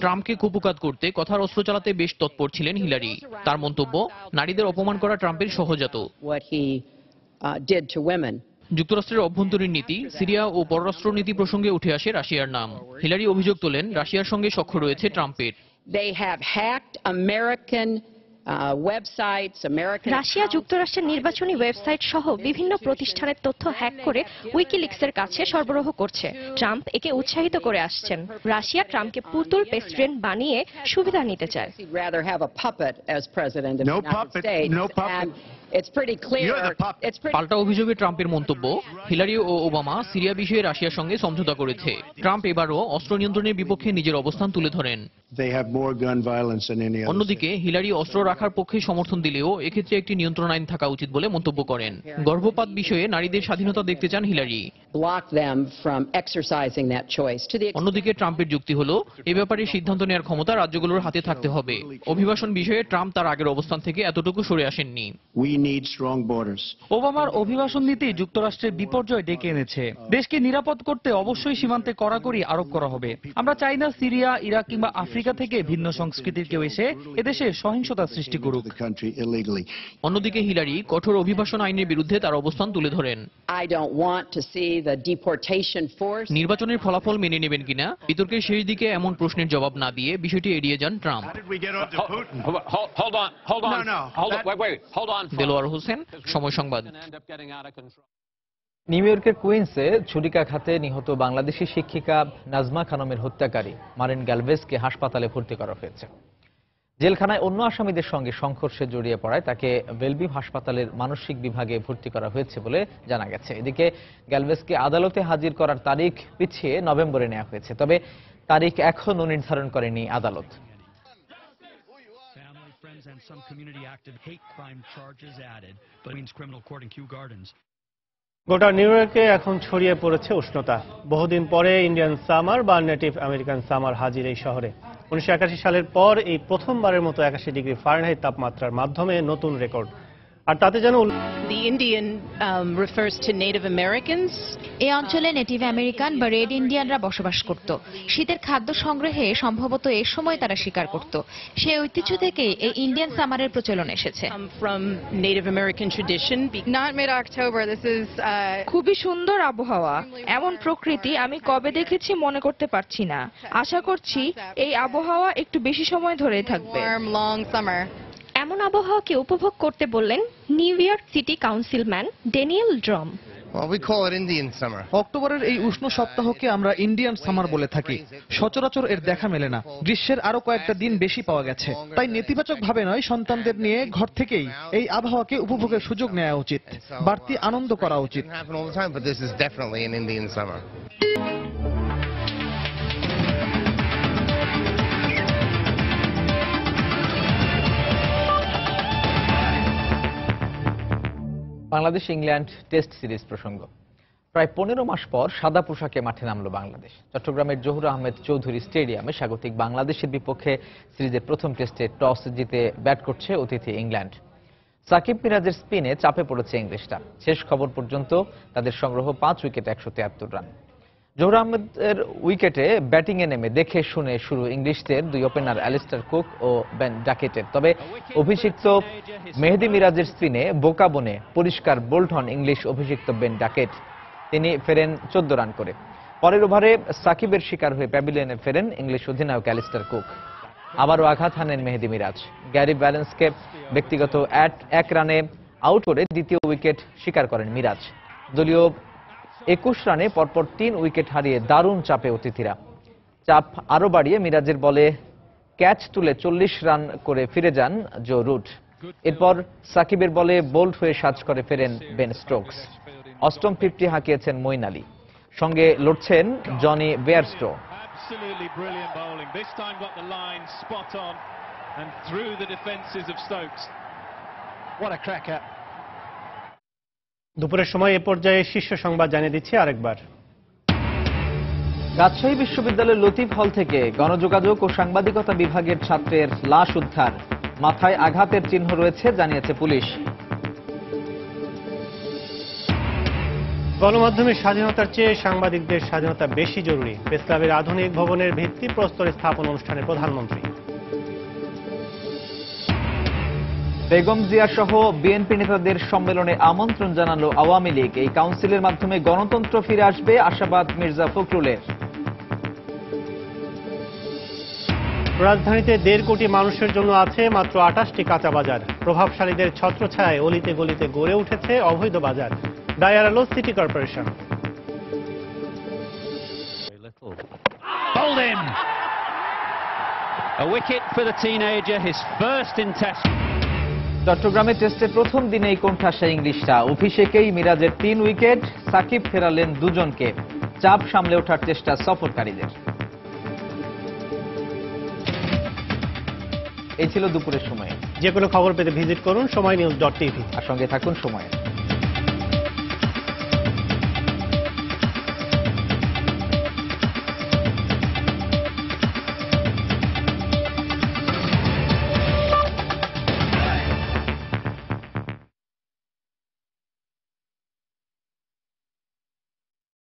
ট্রাম্পকে কুপকাত করতে কথার অস্ত্র চালাতে বেশ তৎপর ছিলেন হিলারি। তার মন্তব্য, নারীদের অপমান করা ট্রাম্পের সহজাত। যুক্তরাষ্ট্রের অভ্যন্তরীণ নীতি, সিরিয়া ও পররাষ্ট্র নীতি প্রসঙ্গে উঠে আসে রাশিয়ার নাম। হিলারি অভিযোগ তোলেন রাশিয়ার সঙ্গে সখ্য রয়েছে ট্রাম্পের। রাশিয়া যুক্তরাষ্ট্রের নির্বাচনী ওয়েবসাইট সহ বিভিন্ন প্রতিষ্ঠানের তথ্য হ্যাক করে উইকিলিক্সের কাছে সরবরাহ করছে। ট্রাম্প একে উৎসাহিত করে আসছেন। রাশিয়া ট্রাম্পকে পুতুল প্রেসিডেন্ট বানিয়ে সুবিধা নিতে চায়। পাল্টা অভিযোগে ট্রাম্পের মন্তব্য, হিলারি ও ওবামা সিরিয়া বিষয়ে রাশিয়ার সঙ্গে সমঝোতা করেছে। ট্রাম্প এবারও অস্ত্র নিয়ন্ত্রণের বিপক্ষে নিজের অবস্থান তুলে ধরেন। অন্যদিকে হিলারি অস্ত্র রাখার পক্ষে সমর্থন দিলেও এক্ষেত্রে একটি নিয়ন্ত্রণ আইন থাকা উচিত বলে মন্তব্য করেন। গর্ভপাত বিষয়ে নারীদের স্বাধীনতা দেখতে চান হিলারি। অন্যদিকে ট্রাম্পের যুক্তি হলো এ ব্যাপারে সিদ্ধান্ত নেওয়ার ক্ষমতা রাজ্যগুলোর হাতে থাকতে হবে। অভিবাসন বিষয়ে ট্রাম্প তার আগের অবস্থান থেকে এতটুকু সরে আসেননি। ওবামার অভিবাসন নীতি যুক্তরাষ্ট্রের বিপর্যয় ডেকে এনেছে। দেশকে নিরাপদ করতে অবশ্যই সীমান্তে কড়াকড়ি আরোপ করা হবে। আমরা চাই না সিরিয়া, ইরাক কিংবা আফ্রিকা থেকে ভিন্ন সংস্কৃতির কেউ এসে এদেশে সহিংসতা সৃষ্টি করুক। অন্যদিকে হিলারি কঠোর অভিবাসন আইনের বিরুদ্ধে তার অবস্থান তুলে ধরেন। নির্বাচনের ফলাফল মেনে নেবেন কিনা বিতর্কের শেষ দিকে এমন প্রশ্নের জবাব না দিয়ে বিষয়টি এড়িয়ে যান ট্রাম্প। দেলোয়ার হোসেন, সময় সংবাদ। নিউ ইয়র্কের কুইন্সে ছুরিকাঘাতে নিহত বাংলাদেশি শিক্ষিকা নাজমা খানমের হত্যাকারী মারিন গ্যালভেজকে হাসপাতালে ভর্তি করা হয়েছে। জেলখানায় অন্য আসামিদের সঙ্গে সংঘর্ষে জড়িয়ে পড়ায় তাকে বেলভিউ হাসপাতালের মানসিক বিভাগে ভর্তি করা হয়েছে বলে জানা গেছে। এদিকে গ্যালভেজকে আদালতে হাজির করার তারিখ পিছিয়ে নভেম্বরে নেওয়া হয়েছে, তবে তারিখ এখনও নির্ধারণ করেনি আদালত। গোটা নিউ ইয়র্কে এখন ছড়িয়ে পড়েছে উষ্ণতা। বহুদিন পরে ইন্ডিয়ান সামার বা নেটিভ আমেরিকান সামার হাজির এই শহরে। 1981 সালের পর এই প্রথমবারের মতো 81 ডিগ্রি ফারেনহাইট তাপমাত্রার মাধ্যমে নতুন রেকর্ড। আর তাতে যেন এই অঞ্চলে নেটিভ আমেরিকান বা রেড ইন্ডিয়ানরা বসবাস করত। শীতের খাদ্য সংগ্রহে সম্ভবত এ সময় তারা শিকার করত। সেই ঐতিহ্য থেকে এই ইন্ডিয়ান সামারের প্রচলন এসেছে। খুবই সুন্দর আবহাওয়া, এমন প্রকৃতি আমি কবে দেখেছি মনে করতে পারছি না। আশা করছি এই আবহাওয়া একটু বেশি সময় ধরে থাকবে। এমন আবহাওয়াকে উপভোগ করতে বললেন new York city councilman Daniel ড্রম। অক্টোবরের এই উষ্ণ সপ্তাহকে আমরা ইন্ডিয়ান সামার বলে থাকি। সচরাচর এর দেখা মেলে না। গ্রীষ্মের আরো কয়েকটা দিন বেশি পাওয়া গেছে। তাই নেতিবাচক ভাবে নয়, সন্তানদের নিয়ে ঘর থেকেই এই আবহাওয়াকে উপভোগের সুযোগ নেওয়া উচিত, বাড়তি আনন্দ করা উচিত। বাংলাদেশ ইংল্যান্ড টেস্ট সিরিজ প্রসঙ্গ। প্রায় 15 মাস পর সাদা পোশাকে মাঠে নামল বাংলাদেশ। চট্টগ্রামের জহুর আহমেদ চৌধুরী স্টেডিয়ামে স্বাগতিক বাংলাদেশের বিপক্ষে সিরিজের প্রথম টেস্টে টস জিতে ব্যাট করছে অতিথি ইংল্যান্ড। সাকিব মিরাজের স্পিনে চাপে পড়েছে ইংলিশরা। শেষ খবর পর্যন্ত তাদের সংগ্রহ 5 উইকেটে 173 রান। জহুর আহমেদের উইকেটে ব্যাটিংয়ে নেমে দেখে শুনে শুরু ইংলিশদের দুই ওপেনার অ্যালিস্টার কুক ও বেন ডাকেটের। তবে অভিষিক্ত মেহেদী মিরাজের স্পিনে বোকা বনে পরিষ্কার বোল্ড হন ইংলিশ অভিষিক্ত বেন ডাকেট। তিনি ফেরেন 14 রান করে। পরের ওভারে সাকিবের শিকার হয়ে প্যাভিলিয়নে ফেরেন ইংলিশ অধিনায়ক অ্যালিস্টার কুক। আবারও আঘাত হানেন মেহেদী মিরাজ। গ্যারি ব্যালেন্সকে ব্যক্তিগত 1 রানে আউট করে দ্বিতীয় উইকেট শিকার করেন মিরাজ। দলীয় 21 রানে পরপর 3 উইকেট হারিয়ে দারুণ চাপে অতিথিরা। চাপ আরো বাড়িয়ে মিরাজের বলে ক্যাচ তুলে 40 রান করে ফিরে যান জো রুট। এরপর সাকিবের বলে বোল্ড হয়ে সাজ করে ফেরেন বেন স্টোকস। অষ্টম 50 হাঁকিয়েছেন মঈন আলী। সঙ্গে লড়ছেন জনি বেয়ারস্টো। দুপুরের সময় এ পর্যায়ে শীর্ষ সংবাদ জানিয়ে দিচ্ছি আরেকবার। রাজশাহী বিশ্ববিদ্যালয়ের লতিফ হল থেকে গণযোগাযোগ ও সাংবাদিকতা বিভাগের ছাত্রের লাশ উদ্ধার। মাথায় আঘাতের চিহ্ন রয়েছে জানিয়েছে পুলিশ। গণমাধ্যমের স্বাধীনতার চেয়ে সাংবাদিকদের স্বাধীনতা বেশি জরুরি। প্রেসক্লাবের আধুনিক ভবনের ভিত্তিপ্রস্তর স্থাপন অনুষ্ঠানে প্রধানমন্ত্রী। বেগম জিয়া সহ বিএনপি নেতাদের সম্মেলনে আমন্ত্রণ জানালো আওয়ামী লীগ। এই কাউন্সিলের মাধ্যমে গণতন্ত্র ফিরে আসবে আশাবাদ মির্জা ফখরুলের। রাজধানীতে 1.5 কোটি মানুষের জন্য আছে মাত্র 28টি কাঁচা বাজার। প্রভাবশালীদের ছত্রছায়ায় অলিতে গলিতে গড়ে উঠেছে অবৈধ বাজার। দায় এড়ালো সিটি কর্পোরেশন। চট্টগ্রামে টেস্টের প্রথম দিনেই কোণঠাসা ইংলিশরা। অভিষেকেই মিরাজের 3 উইকেট, সাকিব ফেরালেন 2 জনকে। চাপ সামলে ওঠার চেষ্টা সফরকারীদের। এই ছিল দুপুরের সময়। যে কোনো খবর পেতে ভিজিট করুন সময়নিউজ.tv। আর সঙ্গে থাকুন সময়।